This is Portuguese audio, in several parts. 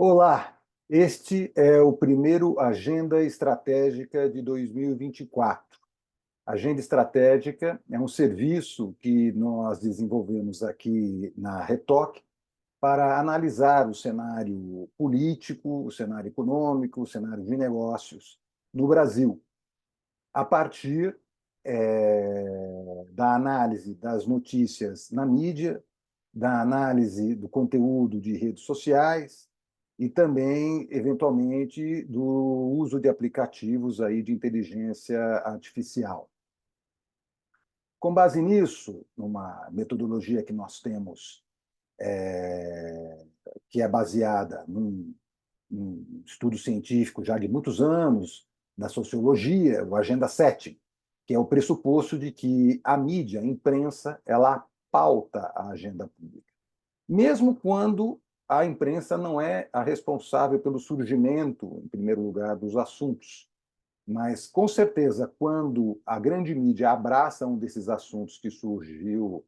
Olá, este é o primeiro Agenda Estratégica de 2024. Agenda Estratégica é um serviço que nós desenvolvemos aqui na Retoque para analisar o cenário político, o cenário econômico, o cenário de negócios no Brasil, a partir da análise das notícias na mídia, da análise do conteúdo de redes sociais e também, eventualmente, do uso de aplicativos aí de inteligência artificial. Com base nisso, numa metodologia que nós temos, que é baseada num estudo científico já de muitos anos, da sociologia, o Agenda 7, que é o pressuposto de que a mídia, a imprensa, ela pauta a agenda pública. Mesmo quando a imprensa não é a responsável pelo surgimento, em primeiro lugar, dos assuntos. Mas, com certeza, quando a grande mídia abraça um desses assuntos que surgiu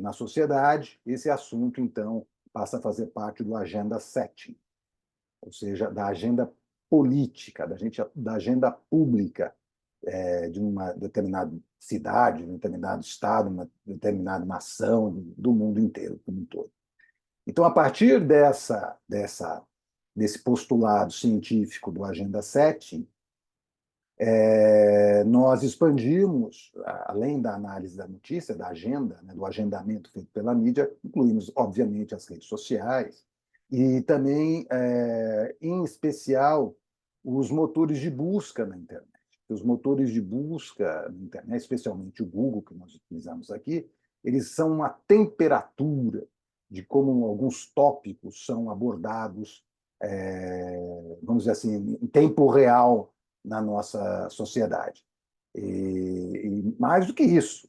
na sociedade, esse assunto, então, passa a fazer parte do Agenda 7, ou seja, da agenda política, da agenda pública de uma determinada cidade, de um determinado estado, uma determinada nação, do mundo inteiro, como um todo. Então, a partir desse postulado científico do Agenda 7, nós expandimos, além da análise da notícia, da agenda, né, do agendamento feito pela mídia, incluímos, obviamente, as redes sociais e também, em especial, os motores de busca na internet. Os motores de busca na internet, especialmente o Google, que nós utilizamos aqui, eles são uma temperatura de como alguns tópicos são abordados, vamos dizer assim, em tempo real na nossa sociedade. E mais do que isso,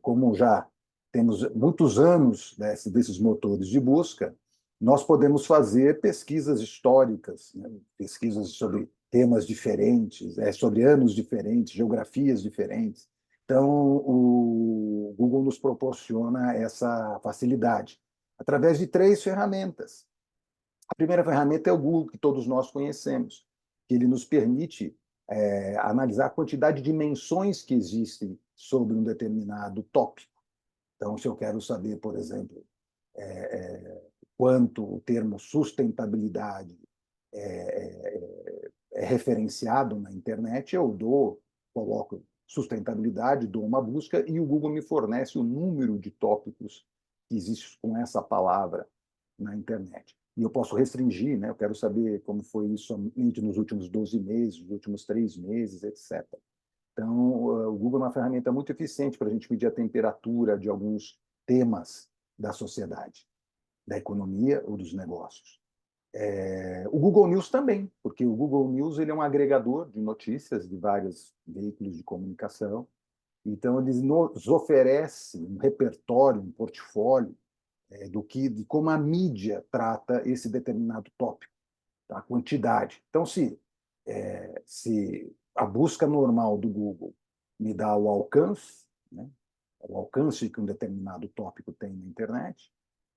como já temos muitos anos desses motores de busca, nós podemos fazer pesquisas históricas, né? Pesquisas sobre temas diferentes, sobre anos diferentes, geografias diferentes. Então, o Google nos proporciona essa facilidade através de três ferramentas. A primeira ferramenta é o Google, que todos nós conhecemos, que ele nos permite analisar a quantidade de menções que existem sobre um determinado tópico. Então, se eu quero saber, por exemplo, quanto o termo sustentabilidade é referenciado na internet, coloco sustentabilidade, dou uma busca e o Google me fornece o número de tópicos que existe com essa palavra na internet. E eu posso restringir, né? Eu quero saber como foi isso somente nos últimos 12 meses, nos últimos 3 meses, etc. Então, o Google é uma ferramenta muito eficiente para a gente medir a temperatura de alguns temas da sociedade, da economia ou dos negócios. O Google News também, porque o Google News ele é um agregador de notícias de vários veículos de comunicação. Então, ele nos oferece um repertório, um portfólio de como a mídia trata esse determinado tópico, tá? A quantidade. Então, se a busca normal do Google me dá o alcance, né? O alcance que um determinado tópico tem na internet,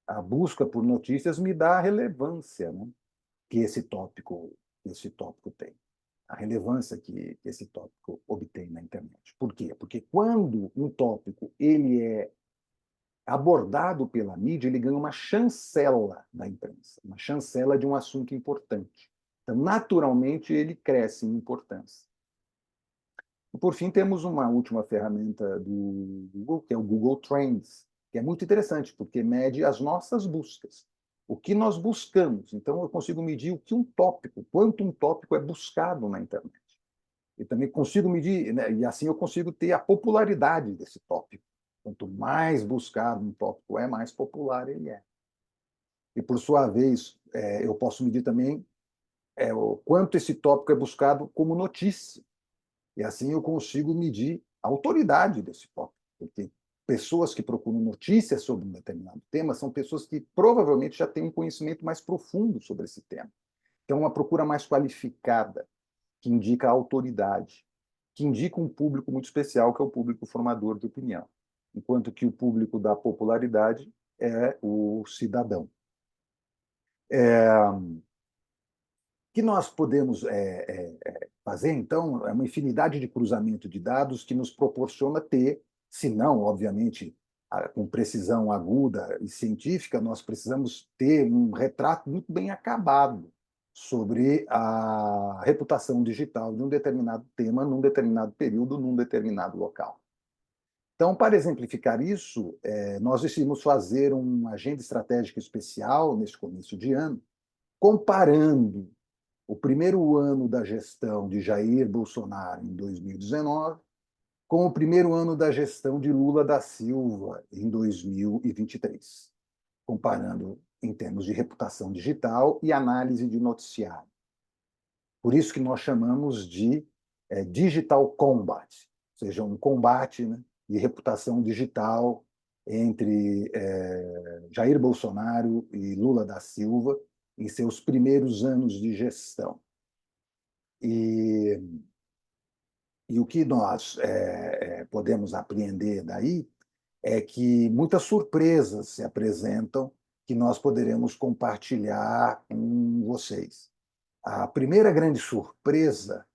a busca por notícias me dá a relevância, né? que esse tópico tem, a relevância que esse tópico obtém na internet. Por quê? Porque quando um tópico ele é abordado pela mídia, ele ganha uma chancela da imprensa, uma chancela de um assunto importante. Então, naturalmente, ele cresce em importância. E, por fim, temos uma última ferramenta do Google, que é o Google Trends, que é muito interessante, porque mede as nossas buscas. O que nós buscamos. Então, eu consigo medir quanto um tópico é buscado na internet. E também consigo medir, né, e assim eu consigo ter a popularidade desse tópico. Quanto mais buscado um tópico é, mais popular ele é. E, por sua vez, eu posso medir também o quanto esse tópico é buscado como notícia. E assim eu consigo medir a autoridade desse tópico. Porque pessoas que procuram notícias sobre um determinado tema são pessoas que provavelmente já têm um conhecimento mais profundo sobre esse tema. Então, uma procura mais qualificada, que indica a autoridade, que indica um público muito especial, que é o público formador de opinião, enquanto que o público da popularidade é o cidadão. que nós podemos fazer, então, é uma infinidade de cruzamento de dados que nos proporciona ter, se não, obviamente, com precisão aguda e científica, nós precisamos ter um retrato muito bem acabado sobre a reputação digital de um determinado tema, num determinado período, num determinado local. Então, para exemplificar isso, nós decidimos fazer uma agenda estratégica especial neste começo de ano, comparando o primeiro ano da gestão de Jair Bolsonaro, em 2019, com o primeiro ano da gestão de Lula da Silva, em 2023, comparando em termos de reputação digital e análise de noticiário. Por isso que nós chamamos de digital combat, ou seja, um combate, né, de reputação digital entre Jair Bolsonaro e Lula da Silva em seus primeiros anos de gestão. E o que nós podemos apreender daí é que muitas surpresas se apresentam que nós poderemos compartilhar com vocês. A primeira grande surpresa,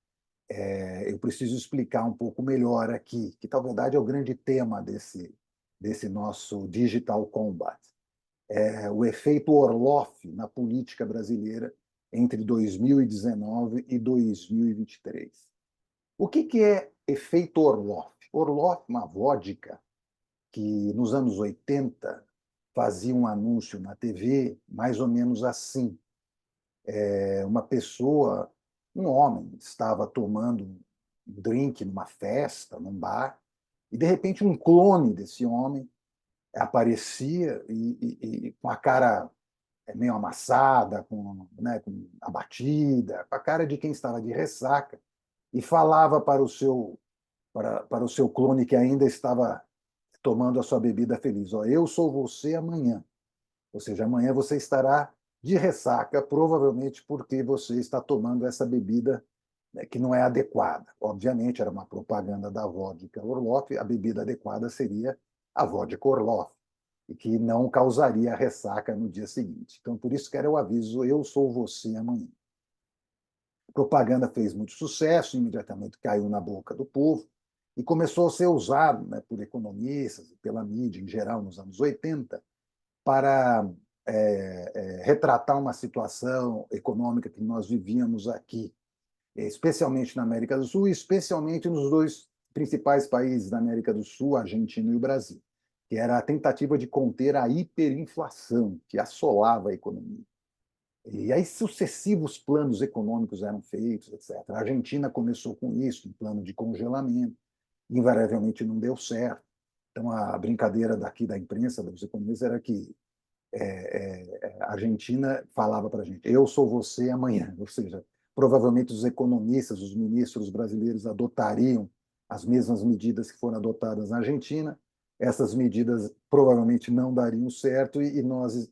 eu preciso explicar um pouco melhor aqui, que, na verdade, é o grande tema desse nosso Digital Combat. O efeito Orloff na política brasileira entre 2019 e 2023. O que é efeito Orloff? Orloff, uma vodka que, nos anos 80, fazia um anúncio na TV mais ou menos assim. Uma pessoa, um homem, estava tomando um drink numa festa, num bar, e, de repente, um clone desse homem aparecia e com a cara meio amassada, com abatida, com a cara de quem estava de ressaca, e falava para o seu clone que ainda estava tomando a sua bebida feliz: ó, eu sou você amanhã. Ou seja, amanhã você estará de ressaca, provavelmente porque você está tomando essa bebida, né, que não é adequada. Obviamente, era uma propaganda da vodka Orloff, a bebida adequada seria a vodka Orloff, e que não causaria ressaca no dia seguinte. Então, por isso que era o aviso: eu sou você amanhã. A propaganda fez muito sucesso, imediatamente caiu na boca do povo e começou a ser usado, né, por economistas e pela mídia em geral nos anos 80 para retratar uma situação econômica que nós vivíamos aqui, especialmente na América do Sul, e especialmente nos dois principais países da América do Sul, a Argentina e o Brasil, que era a tentativa de conter a hiperinflação que assolava a economia. E aí sucessivos planos econômicos eram feitos, etc. A Argentina começou com isso, um plano de congelamento, invariavelmente não deu certo. Então, a brincadeira daqui da imprensa, dos economistas, era que a Argentina falava para a gente: eu sou você amanhã. Ou seja, provavelmente os economistas, os ministros brasileiros adotariam as mesmas medidas que foram adotadas na Argentina. Essas medidas provavelmente não dariam certo e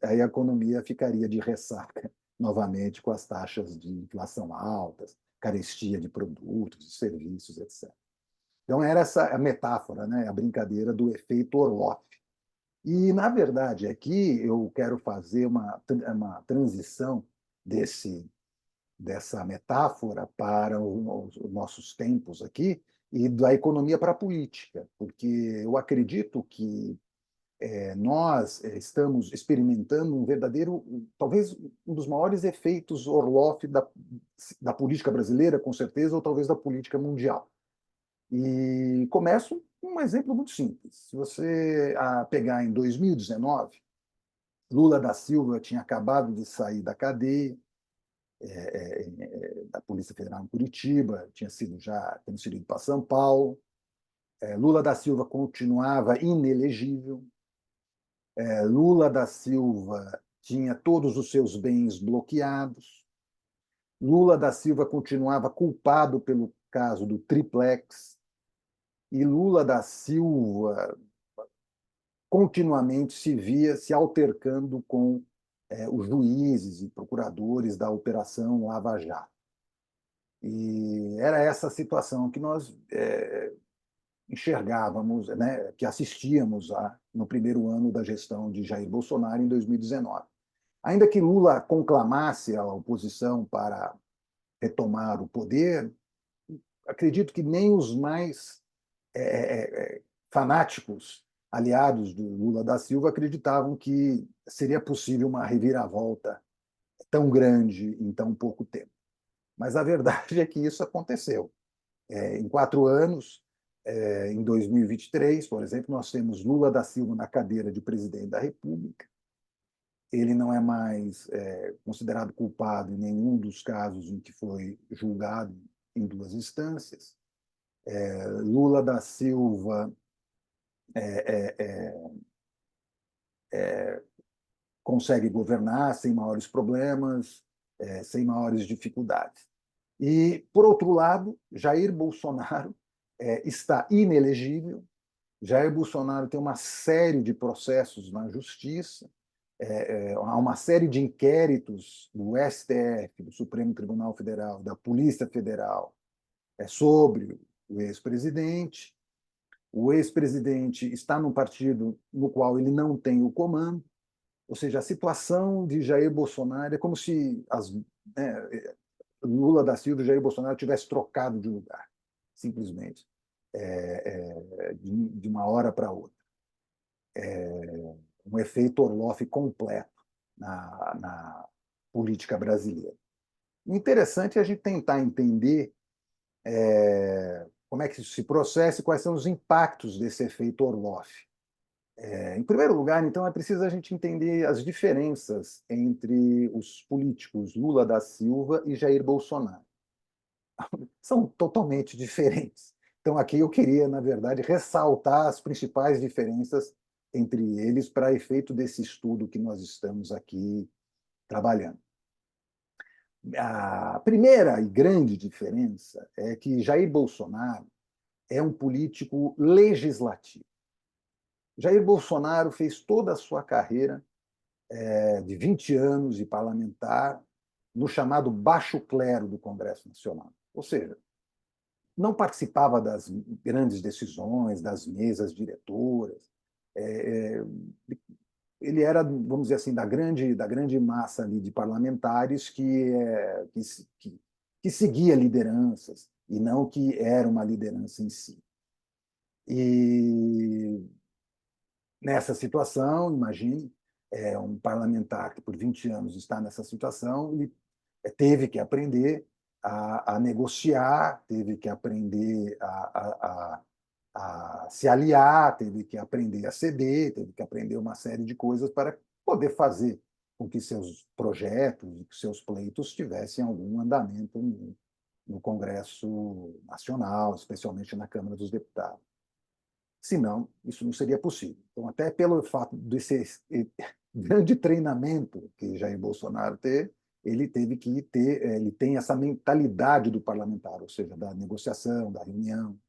aí a economia ficaria de ressaca novamente, com as taxas de inflação altas, carestia de produtos e serviços, etc. Então, era essa a metáfora, né? A brincadeira do efeito Orloff. E, na verdade, aqui eu quero fazer uma transição dessa metáfora para os nossos tempos aqui e da economia para a política, porque eu acredito que nós estamos experimentando um verdadeiro, talvez um dos maiores efeitos Orloff da política brasileira, com certeza, ou talvez da política mundial. E começo com um exemplo muito simples. Se você pegar em 2019, Lula da Silva tinha acabado de sair da cadeia, da Polícia Federal em Curitiba, tinha sido já transferido para São Paulo. Lula da Silva continuava inelegível. Lula da Silva tinha todos os seus bens bloqueados. Lula da Silva continuava culpado pelo caso do triplex. E Lula da Silva continuamente se via se altercando com os juízes e procuradores da Operação Lava Jato. E era essa situação que nós enxergávamos, né, que assistíamos no primeiro ano da gestão de Jair Bolsonaro, em 2019. Ainda que Lula conclamasse a oposição para retomar o poder, acredito que nem os mais fanáticos aliados do Lula da Silva acreditavam que seria possível uma reviravolta tão grande em tão pouco tempo. Mas a verdade é que isso aconteceu. Em 4 anos, em 2023, por exemplo, nós temos Lula da Silva na cadeira de presidente da República. Ele não é mais considerado culpado em nenhum dos casos em que foi julgado em 2 instâncias. Lula da Silva consegue governar sem maiores problemas, sem maiores dificuldades. E, por outro lado, Jair Bolsonaro está inelegível. Jair Bolsonaro tem uma série de processos na justiça, há uma série de inquéritos do STF, do Supremo Tribunal Federal, da Polícia Federal, sobre o ex-presidente. O ex-presidente está num partido no qual ele não tem o comando, ou seja, a situação de Jair Bolsonaro é como se Lula da Silva e Jair Bolsonaro tivessem trocado de lugar, simplesmente, de uma hora para outra. Um efeito Orloff completo na política brasileira. O interessante é a gente tentar entender como é que isso se processa e quais são os impactos desse efeito Orloff. Em primeiro lugar, então, é preciso a gente entender as diferenças entre os políticos Lula da Silva e Jair Bolsonaro. São totalmente diferentes. Então, aqui eu queria, na verdade, ressaltar as principais diferenças entre eles para efeito desse estudo que nós estamos aqui trabalhando. A primeira e grande diferença é que Jair Bolsonaro é um político legislativo. Jair Bolsonaro fez toda a sua carreira de 20 anos de parlamentar no chamado baixo clero do Congresso Nacional. Ou seja, não participava das grandes decisões, das mesas diretoras. Ele era, vamos dizer assim, da grande massa ali de parlamentares que seguia lideranças e não que era uma liderança em si. E nessa situação, imagine, um parlamentar que por 20 anos está nessa situação, ele teve que aprender a negociar, teve que aprender a se aliar, teve que aprender a ceder, teve que aprender uma série de coisas para poder fazer com que seus projetos e seus pleitos tivessem algum andamento no Congresso Nacional, especialmente na Câmara dos Deputados. Senão, isso não seria possível. Então, até pelo fato desse grande treinamento que Jair Bolsonaro teve, ele teve que ter, ele tem essa mentalidade do parlamentar, ou seja, da negociação, da reunião.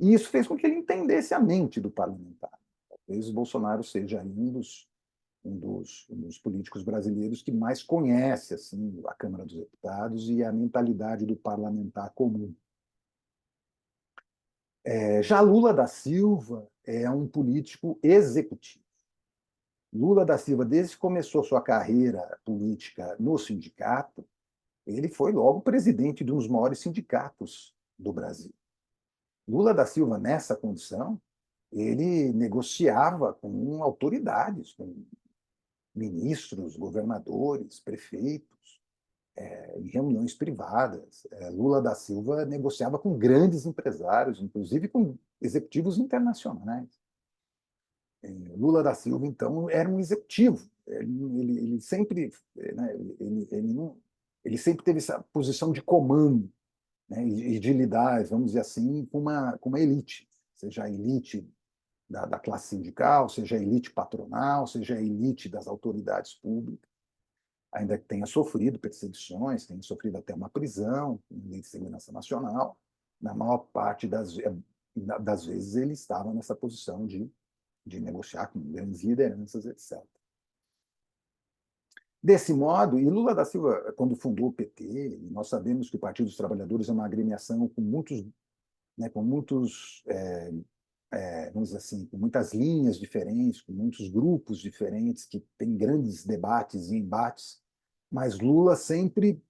E isso fez com que ele entendesse a mente do parlamentar. Talvez Bolsonaro seja um dos políticos brasileiros que mais conhece assim, a Câmara dos Deputados e a mentalidade do parlamentar comum. Já Lula da Silva é um político executivo. Lula da Silva, desde que começou sua carreira política no sindicato, ele foi logo presidente de um dos maiores sindicatos do Brasil. Lula da Silva, nessa condição, ele negociava com autoridades, com ministros, governadores, prefeitos, em reuniões privadas. Lula da Silva negociava com grandes empresários, inclusive com executivos internacionais. Lula da Silva, então, era um executivo. Ele sempre, né, ele sempre teve essa posição de comando, né, e de lidar, vamos dizer assim, com uma elite, seja a elite da classe sindical, seja a elite patronal, seja a elite das autoridades públicas, ainda que tenha sofrido perseguições, tenha sofrido até uma prisão, lei de segurança nacional, na maior parte das vezes ele estava nessa posição de negociar com grandes lideranças, etc. Desse modo, e Lula da Silva, quando fundou o PT, e nós sabemos que o Partido dos Trabalhadores é uma agremiação com muitos, vamos dizer assim, com muitas linhas diferentes, com muitos grupos diferentes, que têm grandes debates e embates, mas Lula sempre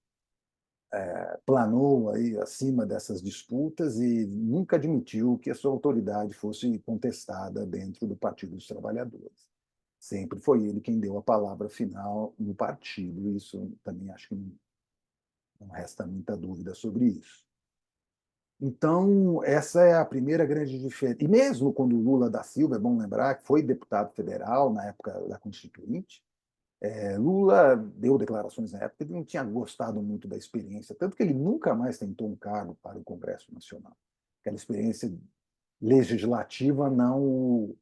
planou aí acima dessas disputas e nunca admitiu que a sua autoridade fosse contestada dentro do Partido dos Trabalhadores. Sempre foi ele quem deu a palavra final no partido. Isso também acho que não resta muita dúvida sobre isso. Então, essa é a primeira grande diferença. E mesmo quando Lula da Silva, é bom lembrar, que foi deputado federal na época da Constituinte, Lula deu declarações na época que não tinha gostado muito da experiência, tanto que ele nunca mais tentou um cargo para o Congresso Nacional. Aquela experiência legislativa não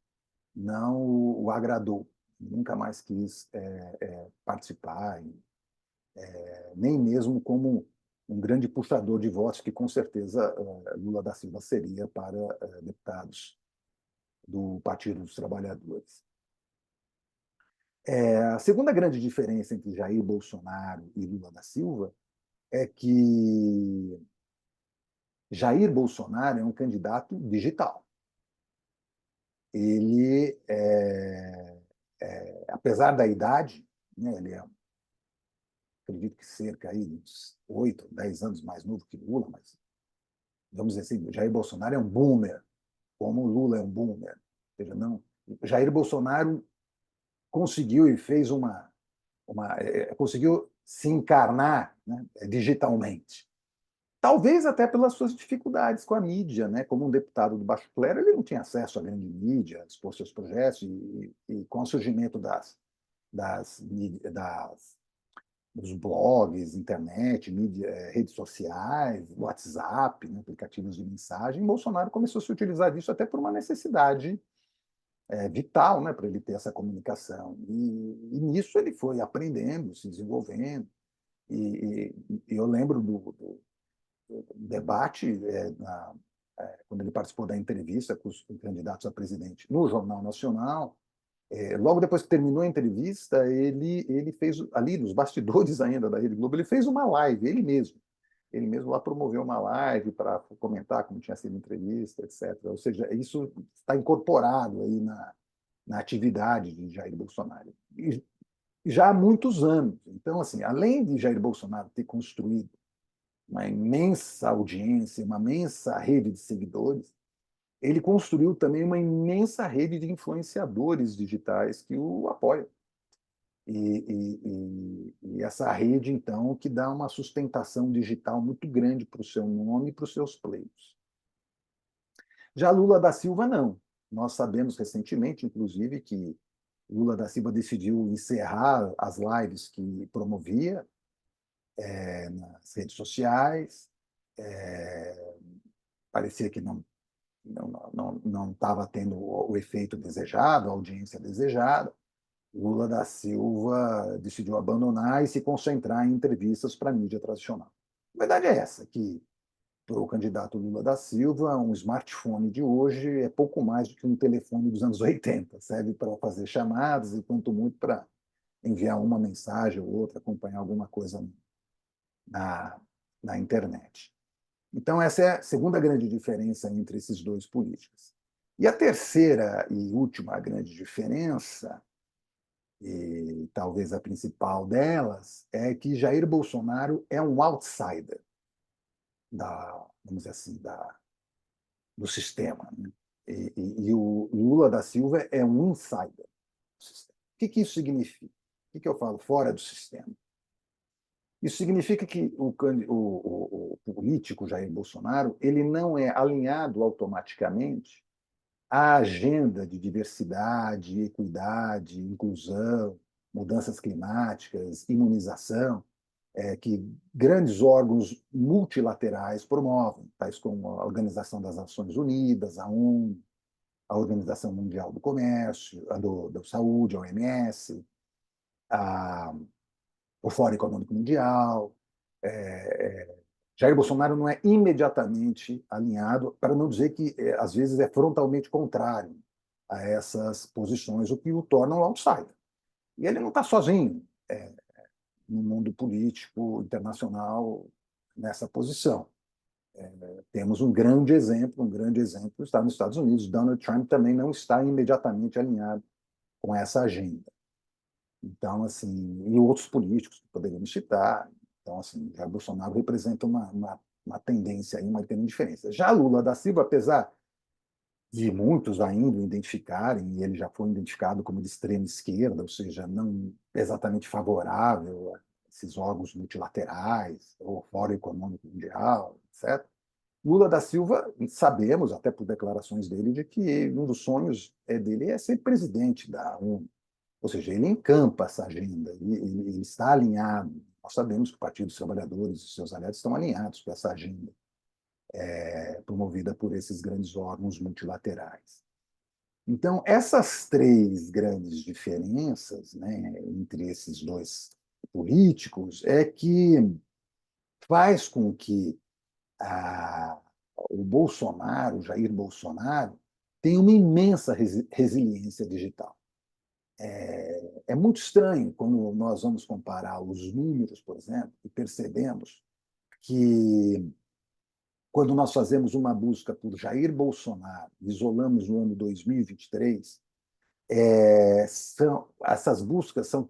o agradou, nunca mais quis participar, nem mesmo como um grande puxador de votos, que com certeza Lula da Silva seria para deputados do Partido dos Trabalhadores. A segunda grande diferença entre Jair Bolsonaro e Lula da Silva é que Jair Bolsonaro é um candidato digital. Ele, apesar da idade, né, ele é, acredito que cerca aí de uns 8, 10 anos mais novo que Lula, mas vamos dizer assim, Jair Bolsonaro é um boomer, como Lula é um boomer. Ou seja, não, Jair Bolsonaro conseguiu e fez conseguiu se encarnar, né, digitalmente. Talvez até pelas suas dificuldades com a mídia, né? Como um deputado do baixo clero, ele não tinha acesso à grande mídia, expor seus projetos, e com o surgimento dos blogs, internet, mídia, redes sociais, WhatsApp, né, aplicativos de mensagem, Bolsonaro começou a se utilizar disso até por uma necessidade vital, né, para ele ter essa comunicação. E nisso ele foi aprendendo, se desenvolvendo. E eu lembro do debate quando ele participou da entrevista com os candidatos a presidente no Jornal Nacional. Logo depois que terminou a entrevista, ele fez, ali nos bastidores ainda da Rede Globo, ele fez uma live, ele mesmo. Ele mesmo lá promoveu uma live para comentar como tinha sido a entrevista, etc. Ou seja, isso está incorporado aí na atividade de Jair Bolsonaro. E já há muitos anos. Então, assim, além de Jair Bolsonaro ter construído uma imensa audiência, uma imensa rede de seguidores, ele construiu também uma imensa rede de influenciadores digitais que o apoiam. E essa rede, então, que dá uma sustentação digital muito grande para o seu nome e para os seus pleitos. Já Lula da Silva, não. Nós sabemos recentemente, inclusive, que Lula da Silva decidiu encerrar as lives que promovia nas redes sociais. Parecia que não estava tendo o efeito desejado, a audiência desejada. Lula da Silva decidiu abandonar e se concentrar em entrevistas para a mídia tradicional. A verdade é essa, que para o candidato Lula da Silva, um smartphone de hoje é pouco mais do que um telefone dos anos 80. Serve para fazer chamadas e, quanto muito, para enviar uma mensagem ou outra, acompanhar alguma coisa na, na internet. Então, essa é a segunda grande diferença entre esses dois políticos. E a terceira e última grande diferença, e talvez a principal delas, é que Jair Bolsonaro é um outsider vamos dizer assim, do sistema, né? E o Lula da Silva é um insider do sistema. O que isso significa? O que eu falo fora do sistema? Isso significa que o político Jair Bolsonaro ele não é alinhado automaticamente à agenda de diversidade, equidade, inclusão, mudanças climáticas, imunização, que grandes órgãos multilaterais promovem, tais como a Organização das Nações Unidas, a ONU, a Organização Mundial do Comércio, da Saúde, a OMS, o Fórum Econômico Mundial. Jair Bolsonaro não é imediatamente alinhado, para não dizer que, às vezes, é frontalmente contrário a essas posições, o que o torna um outsider. E ele não está sozinho no mundo político internacional nessa posição. Temos um grande exemplo está nos Estados Unidos. Donald Trump também não está imediatamente alinhado com essa agenda. Então, assim, e outros políticos que poderíamos citar, Então, assim, Jair Bolsonaro representa uma tendência aí, uma grande diferença. Já Lula da Silva, apesar de muitos ainda o identificarem, e ele já foi identificado como de extrema esquerda, ou seja, não exatamente favorável a esses órgãos multilaterais, ou Fórum Econômico Mundial, etc. Lula da Silva, sabemos, até por declarações dele, de que um dos sonhos dele é ser presidente da ONU. Ou seja, ele encampa essa agenda, ele está alinhado. Nós sabemos que o Partido dos Trabalhadores e seus aliados estão alinhados com essa agenda promovida por esses grandes órgãos multilaterais. Então, essas três grandes diferenças, né, entre esses dois políticos é que faz com que o Bolsonaro, o Jair Bolsonaro, tenha uma imensa resiliência digital. É muito estranho quando nós vamos comparar os números, por exemplo, e percebemos que, quando nós fazemos uma busca por Jair Bolsonaro, isolamos no ano 2023, essas buscas são,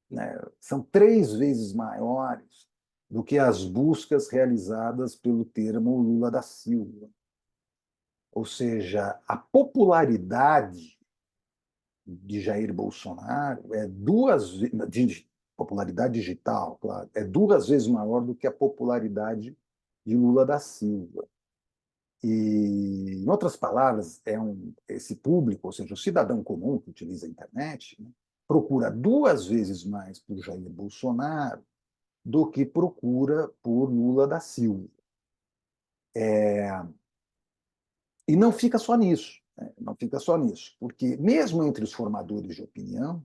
né, são 3 vezes maiores do que as buscas realizadas pelo termo Lula da Silva. Ou seja, a popularidade de Jair Bolsonaro de popularidade digital, claro, é 2 vezes maior do que a popularidade de Lula da Silva. E, em outras palavras, esse público, ou seja, o cidadão comum que utiliza a internet, né, procura 2 vezes mais por Jair Bolsonaro do que procura por Lula da Silva. E não fica só nisso, né? Não fica só nisso, porque mesmo entre os formadores de opinião,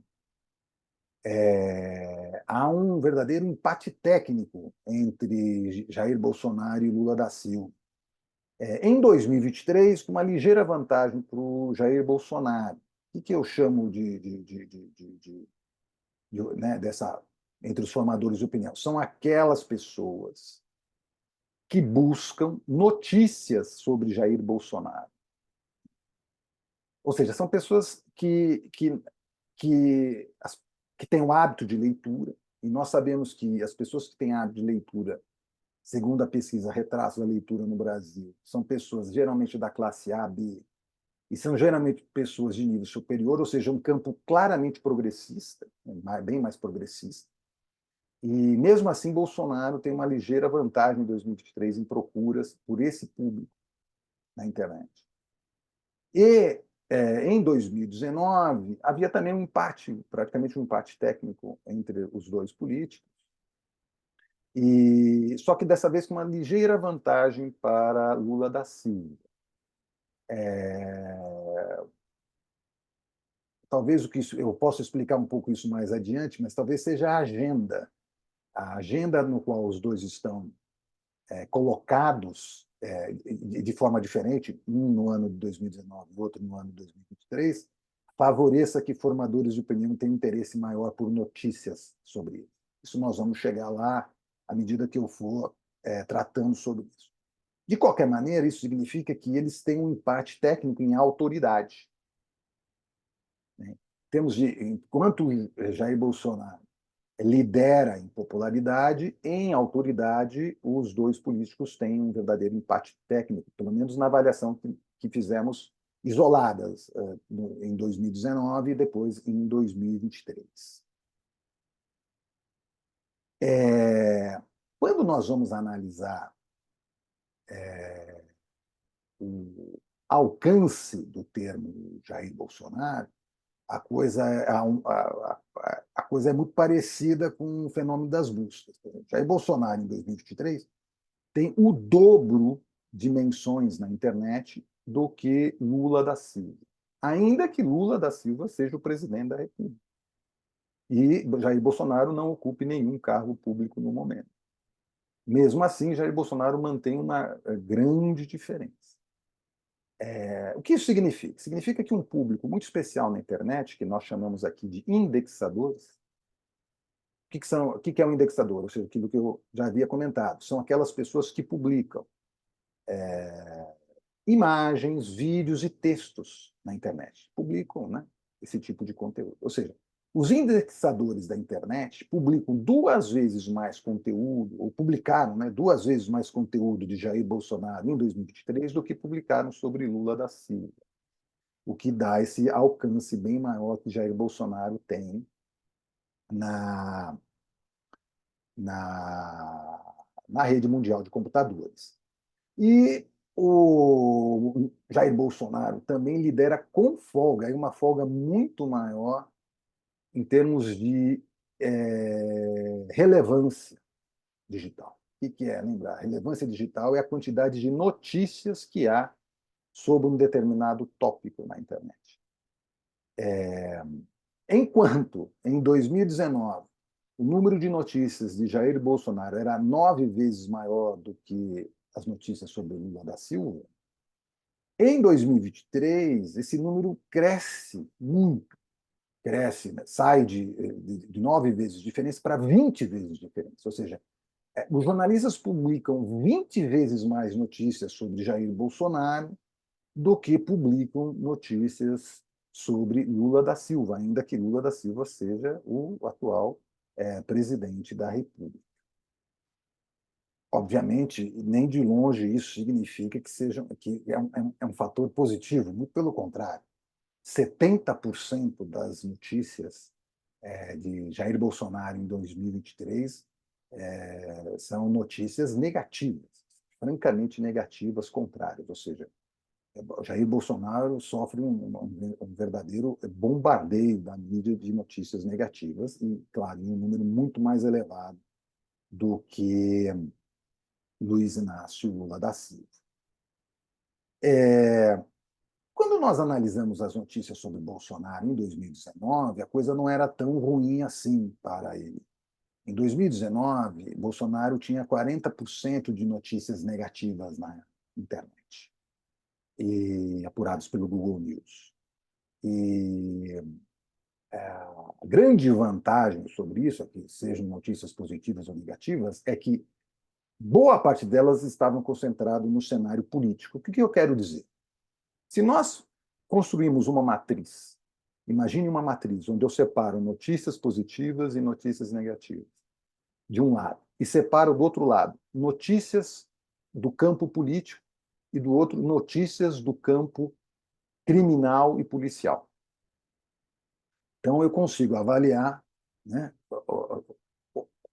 há um verdadeiro empate técnico entre Jair Bolsonaro e Lula da Silva. Em 2023, com uma ligeira vantagem para o Jair Bolsonaro. O que eu chamo né, entre os formadores de opinião? São aquelas pessoas que buscam notícias sobre Jair Bolsonaro. Ou seja, são pessoas que, que têm o hábito de leitura, e nós sabemos que as pessoas que têm hábito de leitura, segundo a pesquisa Retratos da Leitura no Brasil, são pessoas geralmente da classe A, B, e são geralmente pessoas de nível superior, ou seja, um campo claramente progressista, bem mais progressista. E, mesmo assim, Bolsonaro tem uma ligeira vantagem em 2023 em procuras por esse público na internet. E, em 2019, havia também um empate, praticamente um empate técnico entre os dois políticos, só que dessa vez com uma ligeira vantagem para Lula da Silva. Talvez eu possa explicar um pouco isso mais adiante, mas talvez seja a agenda no qual os dois estão colocados de forma diferente, um no ano de 2019 e outro no ano de 2023, favoreça que formadores de opinião tenham interesse maior por notícias sobre isso. Isso nós vamos chegar lá à medida que eu for tratando sobre isso. De qualquer maneira, isso significa que eles têm um empate técnico em autoridade. Né? Enquanto Jair Bolsonaro lidera em popularidade, em autoridade, os dois políticos têm um verdadeiro empate técnico, pelo menos na avaliação que fizemos isoladas em 2019 e depois em 2023. Quando nós vamos analisar o alcance do termo Jair Bolsonaro, a coisa é muito parecida com o fenômeno das buscas. Jair Bolsonaro, em 2023, tem o dobro de menções na internet do que Lula da Silva, ainda que Lula da Silva seja o presidente da República. E Jair Bolsonaro não ocupe nenhum cargo público no momento. Mesmo assim, Jair Bolsonaro mantém uma grande diferença. O que isso significa? Significa que um público muito especial na internet, que nós chamamos aqui de indexadores, o que é um indexador? Ou seja, aquilo que eu já havia comentado, são aquelas pessoas que publicam imagens, vídeos e textos na internet. Publicam, né, esse tipo de conteúdo. Ou seja, Os indexadores da internet publicam 2 vezes mais conteúdo, ou publicaram, né, 2 vezes mais conteúdo de Jair Bolsonaro em 2023 do que publicaram sobre Lula da Silva, o que dá esse alcance bem maior que Jair Bolsonaro tem na, na, na rede mundial de computadores. E o Jair Bolsonaro também lidera com folga, uma folga muito maior em termos de relevância digital. O que é? Lembrar, relevância digital é a quantidade de notícias que há sobre um determinado tópico na internet. Enquanto, em 2019, o número de notícias de Jair Bolsonaro era 9 vezes maior do que as notícias sobre Lula da Silva, em 2023, esse número cresce muito, cresce, né? Sai de 9 vezes de diferença para 20 vezes de diferença. Ou seja, os jornalistas publicam 20 vezes mais notícias sobre Jair Bolsonaro do que publicam notícias sobre Lula da Silva, ainda que Lula da Silva seja o atual presidente da República. Obviamente, nem de longe isso significa que é um fator positivo, muito pelo contrário. 70% das notícias de Jair Bolsonaro em 2023 são notícias negativas, francamente negativas, contrárias. Ou seja, Jair Bolsonaro sofre um verdadeiro bombardeio da mídia de notícias negativas e, claro, em um número muito mais elevado do que Luiz Inácio Lula da Silva. Quando nós analisamos as notícias sobre Bolsonaro em 2019, a coisa não era tão ruim assim para ele. Em 2019, Bolsonaro tinha 40% de notícias negativas na internet, apurados pelo Google News. E a grande vantagem sobre isso, que sejam notícias positivas ou negativas, é que boa parte delas estavam concentradas no cenário político. O que eu quero dizer? Se nós construímos uma matriz, imagine uma matriz onde eu separo notícias positivas e notícias negativas, de um lado, e separo do outro lado notícias do campo político e do outro notícias do campo criminal e policial. Então eu consigo avaliar, né,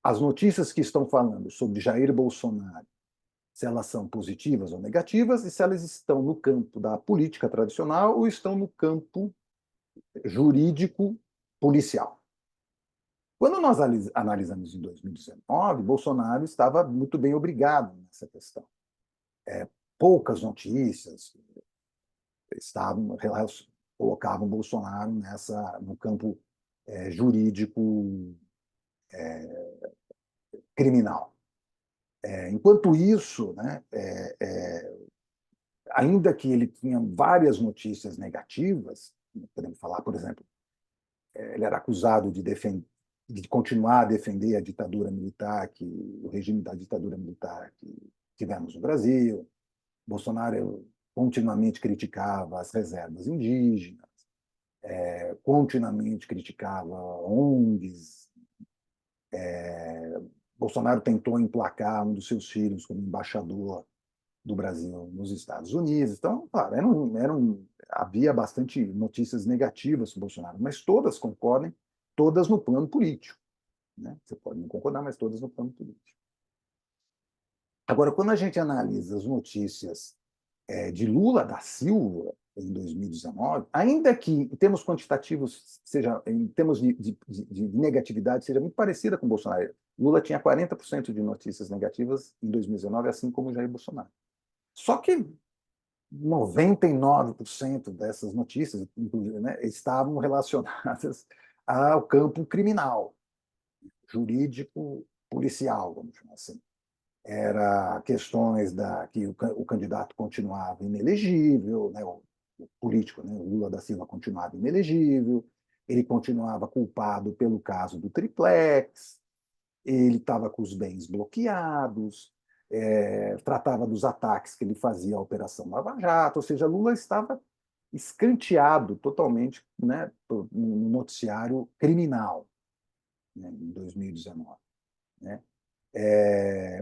as notícias que estão falando sobre Jair Bolsonaro, se elas são positivas ou negativas, e se elas estão no campo da política tradicional ou estão no campo jurídico policial. Quando nós analisamos em 2019, Bolsonaro estava muito bem obrigado nessa questão. Poucas notícias colocavam Bolsonaro no campo jurídico criminal. Enquanto isso, né, ainda que ele tinha várias notícias negativas, podemos falar, por exemplo, ele era acusado de continuar a defender a ditadura militar, o regime da ditadura militar que tivemos no Brasil. Bolsonaro continuamente criticava as reservas indígenas, continuamente criticava ONGs. Bolsonaro tentou emplacar um dos seus filhos como embaixador do Brasil nos Estados Unidos. Então, claro, havia bastante notícias negativas sobre Bolsonaro, mas todas concordem, todas no plano político. Né? Você pode não concordar, mas todas no plano político. Agora, quando a gente analisa as notícias de Lula da Silva em 2019, ainda que em termos quantitativos, em termos de negatividade, seja muito parecida com Bolsonaro. Lula tinha 40% de notícias negativas em 2019, assim como Jair Bolsonaro. Só que 99% dessas notícias, inclusive, né, estavam relacionadas ao campo criminal, jurídico, policial, vamos chamar assim. Era questões que o candidato continuava inelegível, né, o político, né, o Lula da Silva continuava inelegível, ele continuava culpado pelo caso do triplex, ele estava com os bens bloqueados, tratava dos ataques que ele fazia à Operação Lava Jato, ou seja, Lula estava escanteado totalmente, né, no noticiário criminal, né, em 2019. Né?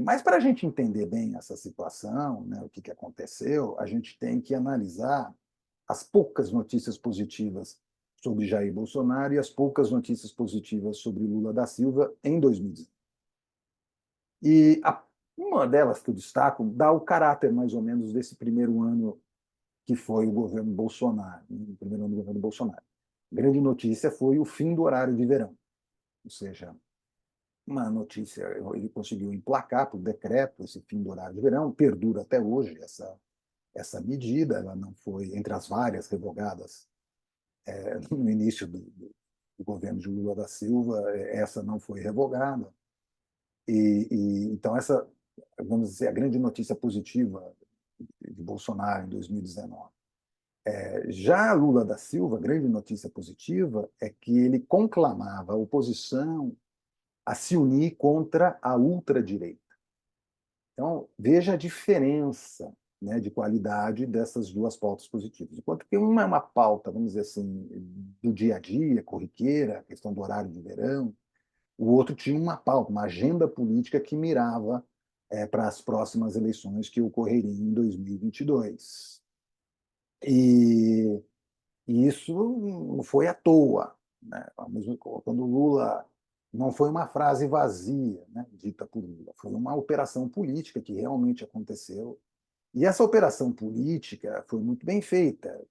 Mas para a gente entender bem essa situação, né, o que aconteceu, a gente tem que analisar as poucas notícias positivas sobre Jair Bolsonaro e as poucas notícias positivas sobre Lula da Silva em 2019. E uma delas que eu destaco dá o caráter, mais ou menos, desse primeiro ano que foi o governo Bolsonaro, né, o primeiro ano do governo Bolsonaro. A grande notícia foi o fim do horário de verão, ou seja, uma notícia, ele conseguiu emplacar por decreto esse fim do horário de verão, perdura até hoje essa medida, ela não foi, entre as várias revogadas no início do governo de Lula da Silva, essa não foi revogada. Então, essa, vamos dizer, a grande notícia positiva de Bolsonaro em 2019. Já Lula da Silva, a grande notícia positiva é que ele conclamava a oposição a se unir contra a ultradireita. Então, veja a diferença, né, de qualidade dessas duas pautas positivas. Enquanto que uma é uma pauta, vamos dizer assim, do dia a dia, corriqueira, a questão do horário de verão, o outro tinha uma pauta, uma agenda política que mirava para as próximas eleições que ocorreriam em 2022. E isso não foi à toa. Né? Quando Lula não foi uma frase vazia, né, dita por Lula, foi uma operação política que realmente aconteceu. E essa operação política foi muito bem feita.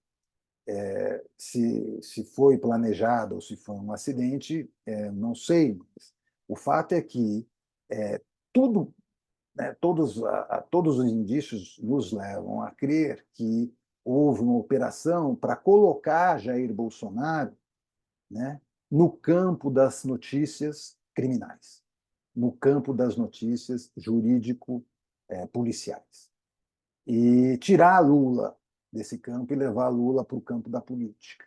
Se foi planejado ou se foi um acidente, não sei. Mas o fato é que tudo, né, todos os indícios nos levam a crer que houve uma operação para colocar Jair Bolsonaro, né, no campo das notícias criminais, no campo das notícias jurídico-policiais. E tirar Lula desse campo e levar Lula para o campo da política.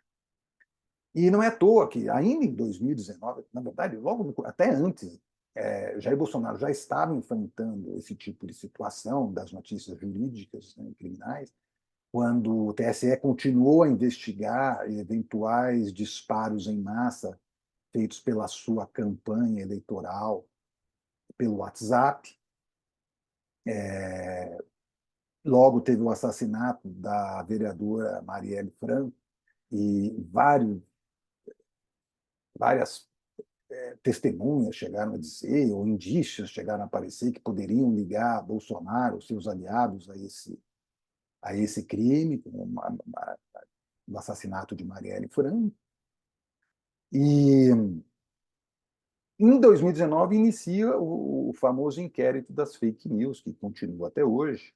E não é à toa que, ainda em 2019, na verdade, logo até antes, Jair Bolsonaro já estava enfrentando esse tipo de situação das notícias jurídicas, né, criminais, quando o TSE continuou a investigar eventuais disparos em massa feitos pela sua campanha eleitoral pelo WhatsApp. Logo teve o assassinato da vereadora Marielle Franco e várias testemunhas chegaram a dizer, ou indícios chegaram a aparecer que poderiam ligar Bolsonaro, seus aliados, a esse crime, como o assassinato de Marielle Franco. E em 2019 inicia o famoso inquérito das fake news, que continua até hoje,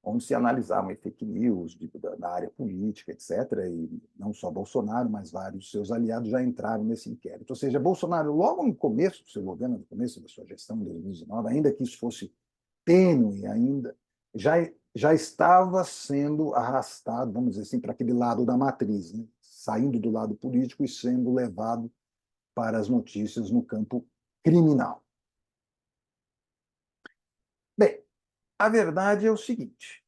onde se analisavam fake news da área política, etc. E não só Bolsonaro, mas vários seus aliados já entraram nesse inquérito. Ou seja, Bolsonaro, logo no começo do seu governo, no começo da sua gestão, em 2019, ainda que isso fosse tênue ainda, já estava sendo arrastado, vamos dizer assim, para aquele lado da matriz, né? Saindo do lado político e sendo levado para as notícias no campo criminal. Bem, a verdade é o seguinte: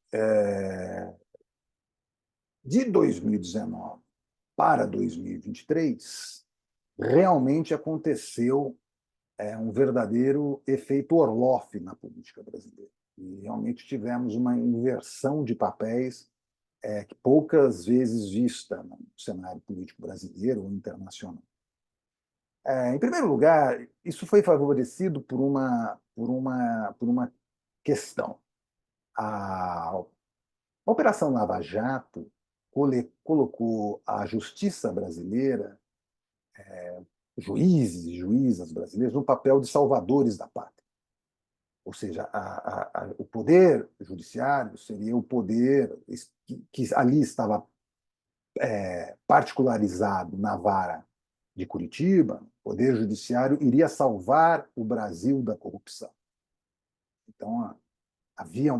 de 2019 para 2023, realmente aconteceu um verdadeiro efeito Orloff na política brasileira. E realmente tivemos uma inversão de papéis que poucas vezes vista no cenário político brasileiro ou internacional. Em primeiro lugar, isso foi favorecido por uma questão. A Operação Lava Jato colocou a justiça brasileira, juízes e juízas brasileiros, no papel de salvadores da pátria. Ou seja, o poder judiciário seria o poder que ali estava particularizado na vara de Curitiba. O poder judiciário iria salvar o Brasil da corrupção. Então, havia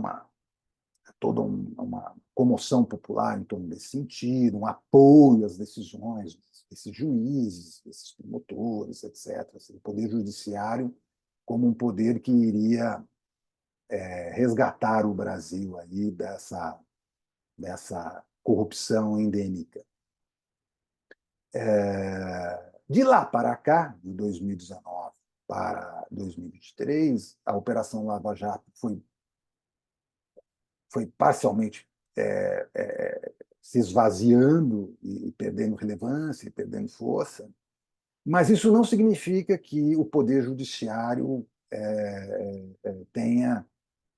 toda uma comoção popular em torno desse sentido, um apoio às decisões desses juízes, desses promotores, etc. O poder judiciário como um poder que iria resgatar o Brasil aí dessa corrupção endêmica. De lá para cá, de 2019 para 2023, a Operação Lava Jato foi parcialmente se esvaziando e perdendo relevância, e perdendo força, mas isso não significa que o Poder Judiciário tenha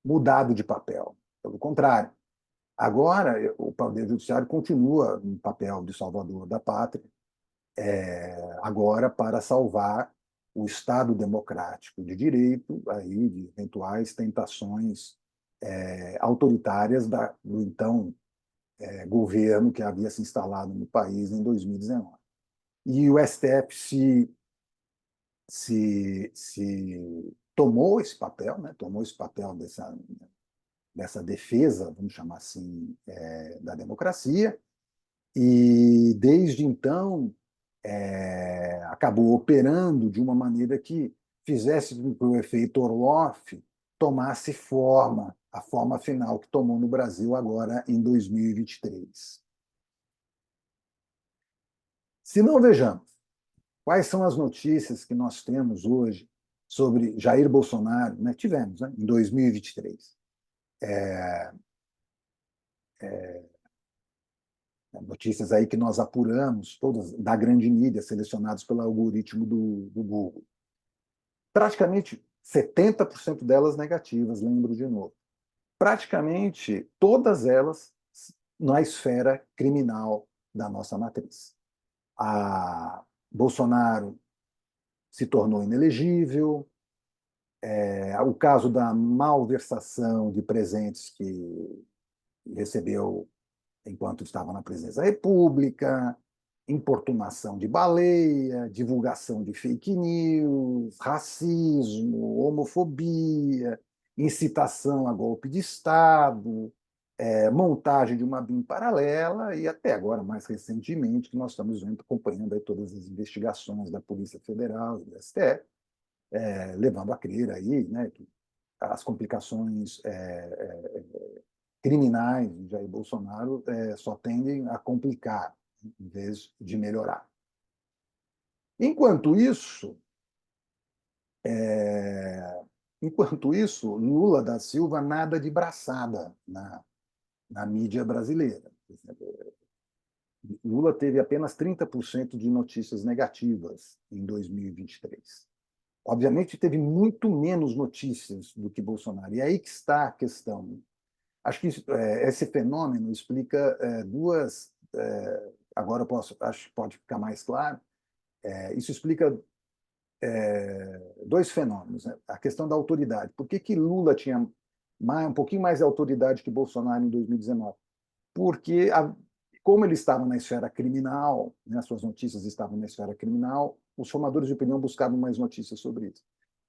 mudado de papel. Pelo contrário, agora o Poder Judiciário continua no papel de salvador da pátria, agora para salvar o Estado democrático de direito aí de eventuais tentações autoritárias do então governo que havia se instalado no país em 2019. E o STF se tomou esse papel, né? Tomou esse papel dessa defesa, vamos chamar assim, da democracia, e desde então acabou operando de uma maneira que fizesse com que o efeito Orloff tomasse forma, a forma final que tomou no Brasil agora em 2023. Se não, vejamos quais são as notícias que nós temos hoje sobre Jair Bolsonaro, né? Tivemos, né, em 2023. Notícias aí que nós apuramos, todas da grande mídia, selecionadas pelo algoritmo do Google. Praticamente 70% delas negativas, lembro de novo. Praticamente todas elas na esfera criminal da nossa matriz. A Bolsonaro se tornou inelegível, o caso da malversação de presentes que recebeu enquanto estava na presidência da República, importunação de baleia, divulgação de fake news, racismo, homofobia, incitação a golpe de Estado, montagem de uma BIM paralela e até agora, mais recentemente, que nós estamos vendo, acompanhando aí todas as investigações da Polícia Federal e do STF, levando a crer aí, né, que as complicações criminais de Jair Bolsonaro só tendem a complicar, em vez de melhorar. Enquanto isso, Lula da Silva nada de braçada na mídia brasileira. Lula teve apenas 30% de notícias negativas em 2023. Obviamente, teve muito menos notícias do que Bolsonaro. E é aí que está a questão. Acho que esse fenômeno explica duas. Agora acho que pode ficar mais claro. Isso explica dois fenômenos. Né? A questão da autoridade. Por que Lula tinha um pouquinho mais de autoridade que Bolsonaro em 2019? Porque, como ele estava na esfera criminal, né, suas notícias estavam na esfera criminal, os formadores de opinião buscavam mais notícias sobre isso.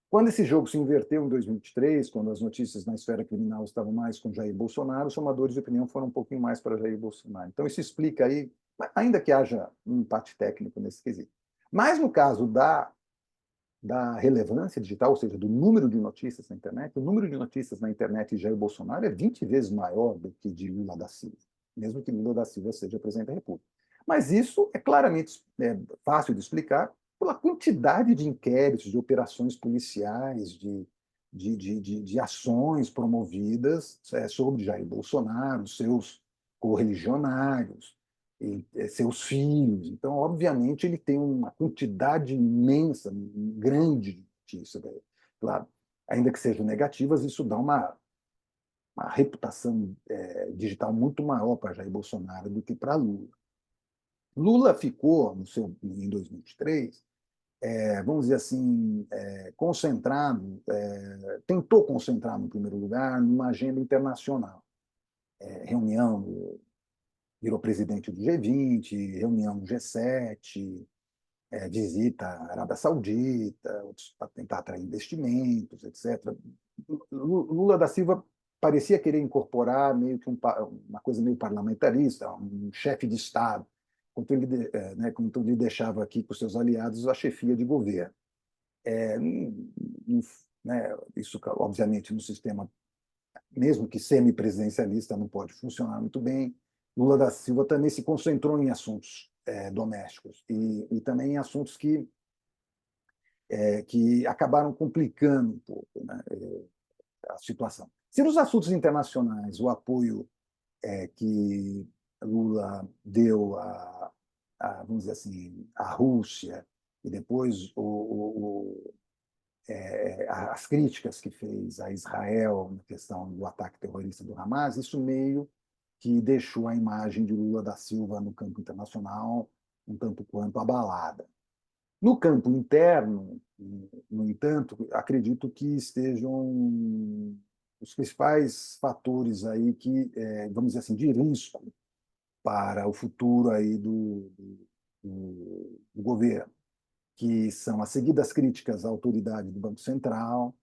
Quando esse jogo se inverteu em 2023, quando as notícias na esfera criminal estavam mais com Jair Bolsonaro, os formadores de opinião foram um pouquinho mais para Jair Bolsonaro. Então, isso explica aí, ainda que haja um empate técnico nesse quesito. Mas no caso da relevância digital, ou seja, do número de notícias na internet, o número de notícias na internet de Jair Bolsonaro é 20 vezes maior do que de Lula da Silva, mesmo que Lula da Silva seja presidente da República. Mas isso é claramente fácil de explicar pela quantidade de inquéritos, de operações policiais, de ações promovidas sobre Jair Bolsonaro, seus correligionários, seus filhos. Então, obviamente, ele tem uma quantidade imensa, grande de notícias. Claro, ainda que sejam negativas, isso dá uma reputação digital muito maior para Jair Bolsonaro do que para Lula. Lula ficou, em 2023, vamos dizer assim, concentrado, tentou concentrar, no primeiro lugar, numa agenda internacional. Reunião, virou presidente do G20, reunião do G7, visita à Arábia Saudita, para tentar atrair investimentos, etc. Lula da Silva parecia querer incorporar meio que uma coisa meio parlamentarista, um chefe de Estado, quando ele deixava aqui para os seus aliados a chefia de governo. Isso, obviamente, no sistema, mesmo que semipresidencialista, não pode funcionar muito bem. Lula da Silva também se concentrou em assuntos domésticos e também em assuntos que acabaram complicando um pouco, né, a situação. Se nos assuntos internacionais o apoio que Lula deu vamos dizer assim, à Rússia e depois as críticas que fez a Israel na questão do ataque terrorista do Hamas, isso meio que deixou a imagem de Lula da Silva no campo internacional um tanto quanto abalada. No campo interno, no entanto, acredito que estejam os principais fatores aí que, vamos dizer assim, de risco para o futuro aí do governo, que são as seguidas críticas à autoridade do Banco Central,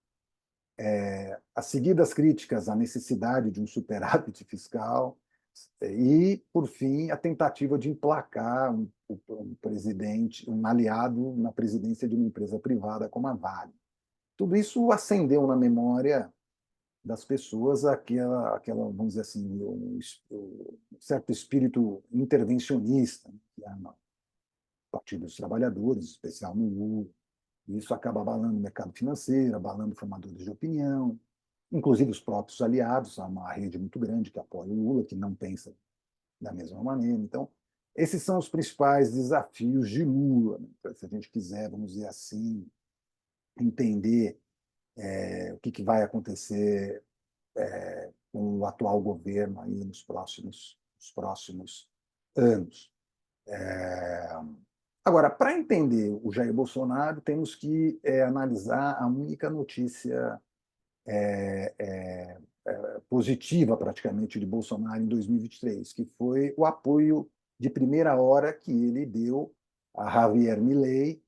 as seguidas críticas à necessidade de um superávit fiscal e, por fim, a tentativa de emplacar um presidente, um aliado na presidência de uma empresa privada como a Vale. Tudo isso acendeu na memória das pessoas aquela vamos dizer assim, um certo espírito intervencionista, né, que há no Partido dos Trabalhadores, em especial no Lula. E isso acaba abalando o mercado financeiro, abalando formadores de opinião, inclusive os próprios aliados, há uma rede muito grande que apoia o Lula, que não pensa da mesma maneira. Então, esses são os principais desafios de Lula, né? Se a gente quiser, vamos dizer assim, entender o que vai acontecer com o atual governo aí nos próximos anos. Agora, para entender o Jair Bolsonaro, temos que analisar a única notícia positiva, praticamente, de Bolsonaro em 2023, que foi o apoio de primeira hora que ele deu a Javier Milei,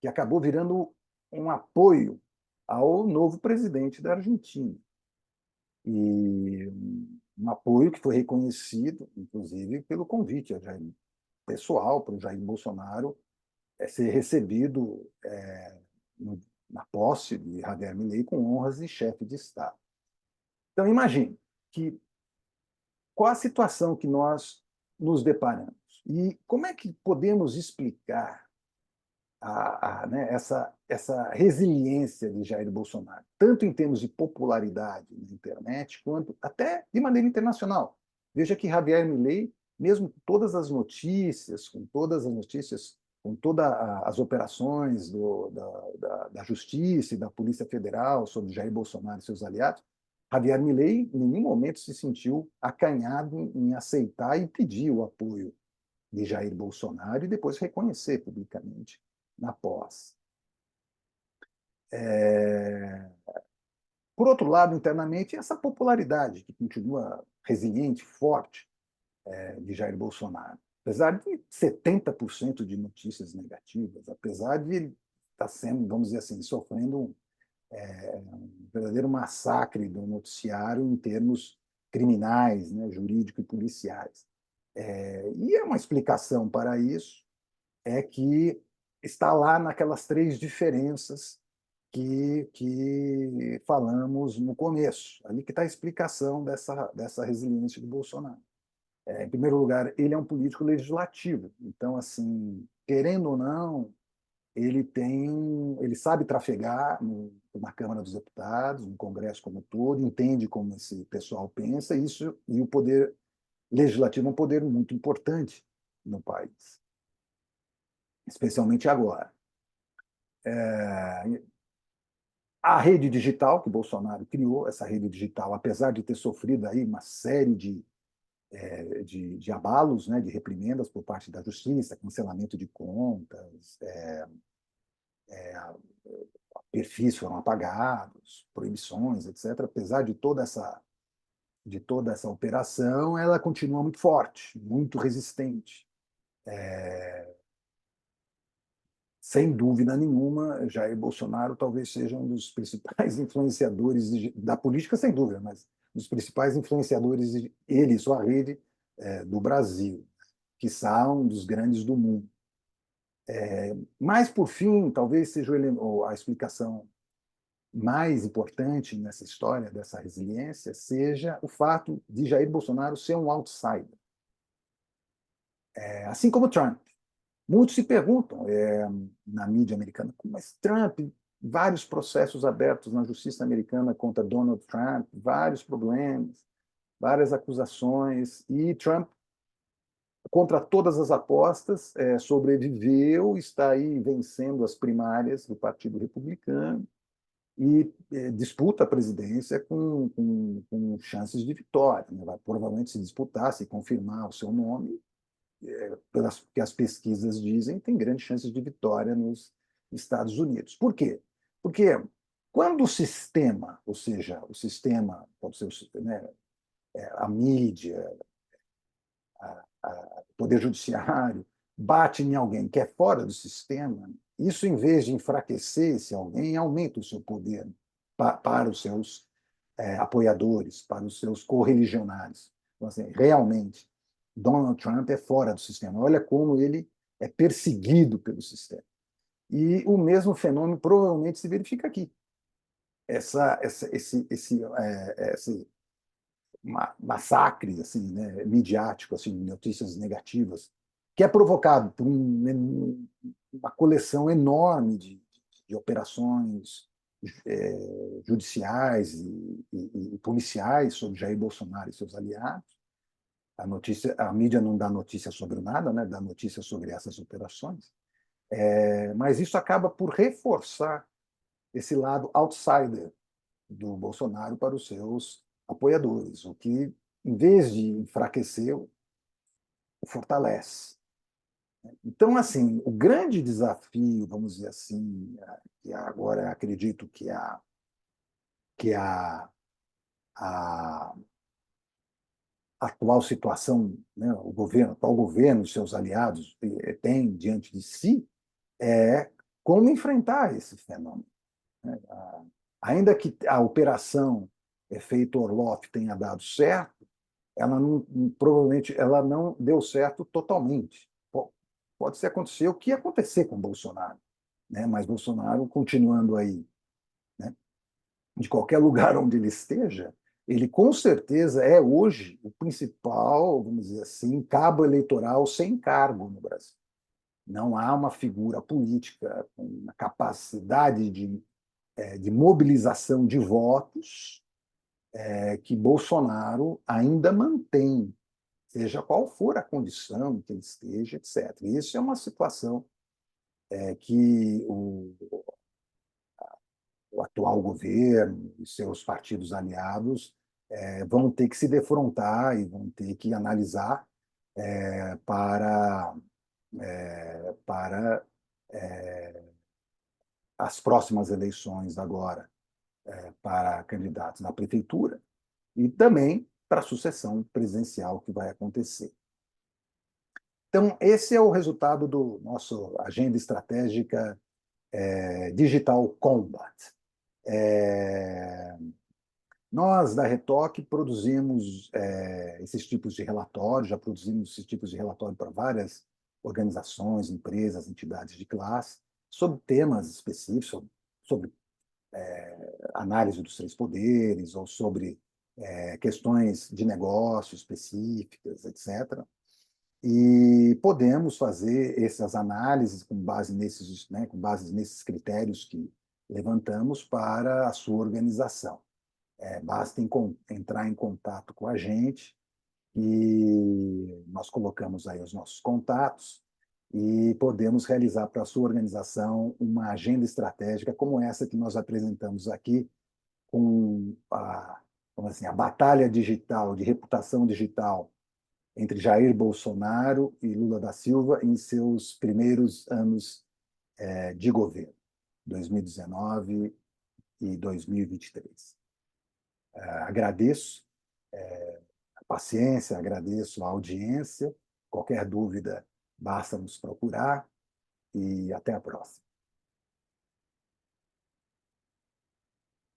que acabou virando um apoio ao novo presidente da Argentina. E um apoio que foi reconhecido, inclusive, pelo convite pessoal para o Jair Bolsonaro ser recebido na posse de Javier Milei com honras de chefe de Estado. Então, imagine qual a situação que nós nos deparamos e como é que podemos explicar né, essa resiliência de Jair Bolsonaro, tanto em termos de popularidade na internet, quanto até de maneira internacional. Veja que Javier Milei, mesmo com todas as notícias, com todas as operações da Justiça e da Polícia Federal sobre Jair Bolsonaro e seus aliados, Javier Milei em nenhum momento se sentiu acanhado em aceitar e pedir o apoio de Jair Bolsonaro e depois reconhecer publicamente na posse. Por outro lado, internamente, essa popularidade que continua resiliente, forte, de Jair Bolsonaro. Apesar de 70% de notícias negativas, apesar de ele estar sendo, vamos dizer assim, sofrendo um verdadeiro massacre do noticiário em termos criminais, né, jurídico e policiais. E uma explicação para isso é que está lá naquelas três diferenças que falamos no começo. Ali que está a explicação dessa resiliência do Bolsonaro. Em primeiro lugar, ele é um político legislativo. Então, assim, querendo ou não, ele sabe trafegar na Câmara dos Deputados, no Congresso como um todo, entende como esse pessoal pensa, e o poder legislativo é um poder muito importante no país, especialmente agora. A rede digital que Bolsonaro criou, essa rede digital, apesar de ter sofrido aí uma série de abalos, né, de reprimendas por parte da justiça, cancelamento de contas, perfis foram apagados, proibições, etc. Apesar de toda essa operação, ela continua muito forte, muito resistente. Sem dúvida nenhuma, Jair Bolsonaro talvez seja um dos principais influenciadores da política, sem dúvida, mas dos principais influenciadores, ele e sua rede, do Brasil, quiçá um dos grandes do mundo. Mas, por fim, talvez seja a explicação mais importante nessa história dessa resiliência seja o fato de Jair Bolsonaro ser um outsider. Assim como Trump. Muitos se perguntam na mídia americana, mas Trump, vários processos abertos na justiça americana contra Donald Trump, vários problemas, várias acusações, e Trump, contra todas as apostas, sobreviveu, está aí vencendo as primárias do Partido Republicano e disputa a presidência com chances de vitória. Né? Vai provavelmente se disputar, se confirmar o seu nome, pelas que as pesquisas dizem, tem grandes chances de vitória nos Estados Unidos. Por quê? Porque quando o sistema, ou seja, o sistema, pode ser, né, a mídia, o poder judiciário, bate em alguém que é fora do sistema, isso, em vez de enfraquecer esse alguém, aumenta o seu poder para os seus apoiadores, para os seus correligionários. Então, assim, realmente, Donald Trump é fora do sistema. Olha como ele é perseguido pelo sistema. E o mesmo fenômeno provavelmente se verifica aqui. Esse massacre assim, né, midiático, assim, notícias negativas, que é provocado por uma coleção enorme de operações judiciais e policiais sobre Jair Bolsonaro e seus aliados. A mídia não dá notícia sobre nada, né? Dá notícia sobre essas operações. Mas isso acaba por reforçar esse lado outsider do Bolsonaro para os seus apoiadores, o que, em vez de enfraquecer, o fortalece. Então, assim, o grande desafio, vamos dizer assim, que agora acredito que a atual situação, né, o atual governo e seus aliados têm diante de si, é como enfrentar esse fenômeno. Né? Ainda que a operação efeito Orloff tenha dado certo, ela não, provavelmente ela não deu certo totalmente. Pode ser acontecer o que ia acontecer com Bolsonaro, né? Mas Bolsonaro continuando aí, né? De qualquer lugar onde ele esteja, ele com certeza é hoje o principal, vamos dizer assim, cabo eleitoral sem cargo no Brasil. Não há uma figura política com uma capacidade de mobilização de votos que Bolsonaro ainda mantém, seja qual for a condição que ele esteja, etc. E isso é uma situação que o atual governo e seus partidos aliados vão ter que se defrontar e vão ter que analisar para as próximas eleições agora, para candidatos na prefeitura e também para a sucessão presidencial que vai acontecer. Então, esse é o resultado do nosso agenda estratégica Digital Combat. Nós, da Retoque, produzimos esses tipos de relatórios, já produzimos esses tipos de relatório para várias organizações, empresas, entidades de classe, sobre temas específicos, sobre análise dos três poderes, ou sobre questões de negócio específicas, etc. E podemos fazer essas análises com base nesses, né, com base nesses critérios que levantamos para a sua organização. Basta entrar em contato com a gente e nós colocamos aí os nossos contatos e podemos realizar para a sua organização uma agenda estratégica como essa que nós apresentamos aqui, com vamos assim, a batalha digital, de reputação digital entre Jair Bolsonaro e Lula da Silva em seus primeiros anos de governo, 2019 e 2023. Agradeço a paciência, agradeço a audiência. Qualquer dúvida, basta nos procurar e até a próxima.